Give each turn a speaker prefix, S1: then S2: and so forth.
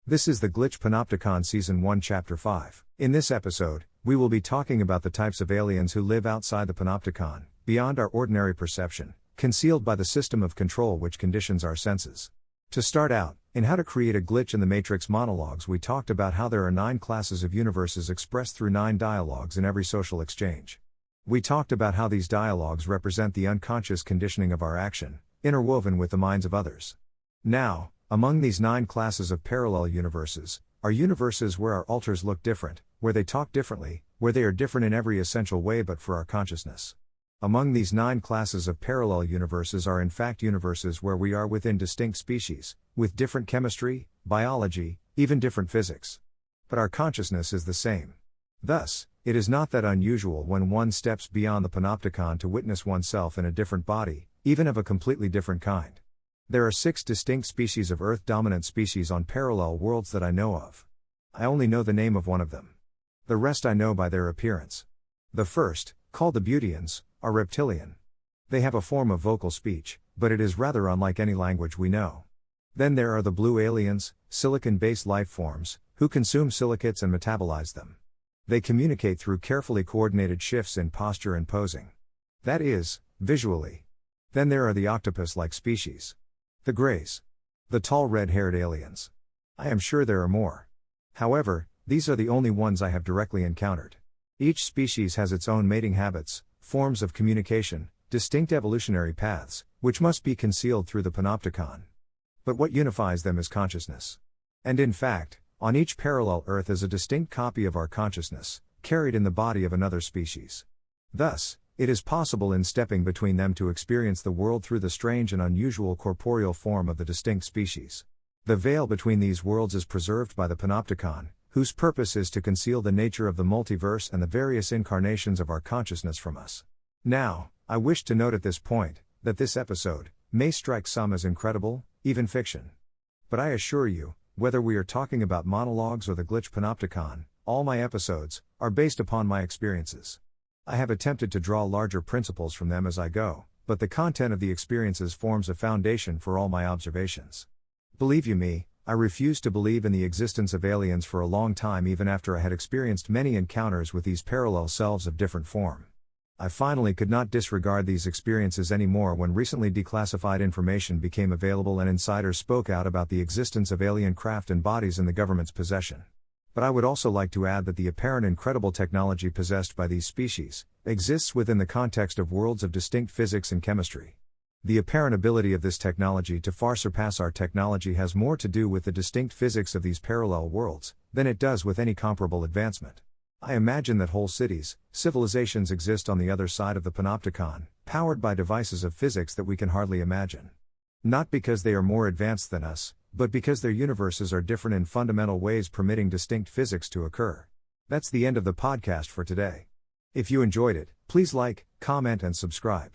S1: This is the Glitch Panopticon Season 1 Chapter 5. In this episode, we will be talking about the types of aliens who live outside the Panopticon, beyond our ordinary perception, concealed by the system of control which conditions our senses. To start out, in How to Create a Glitch in the Matrix monologues, we talked about how there are 9 classes of universes expressed through 9 dialogues in every social exchange. We talked about how these dialogues represent the unconscious conditioning of our action, interwoven with the minds of others. Now, among these 9 classes of parallel universes, are universes where our alters look different, where they talk differently, where they are different in every essential way but for our consciousness. Among these 9 classes of parallel universes are in fact universes where we are within distinct species, with different chemistry, biology, even different physics. But our consciousness is the same. Thus, it is not that unusual when one steps beyond the Panopticon to witness oneself in a different body, even of a completely different kind. There are 6 distinct species of Earth-dominant species on parallel worlds that I know of. I only know the name of one of them. The rest I know by their appearance. The first, called the Beautians, are reptilian. They have a form of vocal speech, but it is rather unlike any language we know. Then there are the blue aliens, silicon-based life forms, who consume silicates and metabolize them. They communicate through carefully coordinated shifts in posture and posing. That is, visually. Then there are the octopus-like species. The Greys. The tall red-haired aliens. I am sure there are more. However, these are the only ones I have directly encountered. Each species has its own mating habits, forms of communication, distinct evolutionary paths, which must be concealed through the Panopticon. But what unifies them is consciousness. And in fact, on each parallel Earth is a distinct copy of our consciousness, carried in the body of another species. Thus, it is possible in stepping between them to experience the world through the strange and unusual corporeal form of the distinct species. The veil between these worlds is preserved by the Panopticon, whose purpose is to conceal the nature of the multiverse and the various incarnations of our consciousness from us. Now, I wish to note at this point, that this episode may strike some as incredible, even fiction. But I assure you, whether we are talking about monologues or the Glitch Panopticon, all my episodes are based upon my experiences. I have attempted to draw larger principles from them as I go, but the content of the experiences forms a foundation for all my observations. Believe you me, I refused to believe in the existence of aliens for a long time even after I had experienced many encounters with these parallel selves of different form. I finally could not disregard these experiences anymore when recently declassified information became available and insiders spoke out about the existence of alien craft and bodies in the government's possession. But I would also like to add that the apparent incredible technology possessed by these species exists within the context of worlds of distinct physics and chemistry. The apparent ability of this technology to far surpass our technology has more to do with the distinct physics of these parallel worlds than it does with any comparable advancement. I imagine that whole cities, civilizations exist on the other side of the Panopticon, powered by devices of physics that we can hardly imagine. Not because they are more advanced than us, but because their universes are different in fundamental ways, permitting distinct physics to occur. That's the end of the podcast for today. If you enjoyed it, please like, comment and subscribe.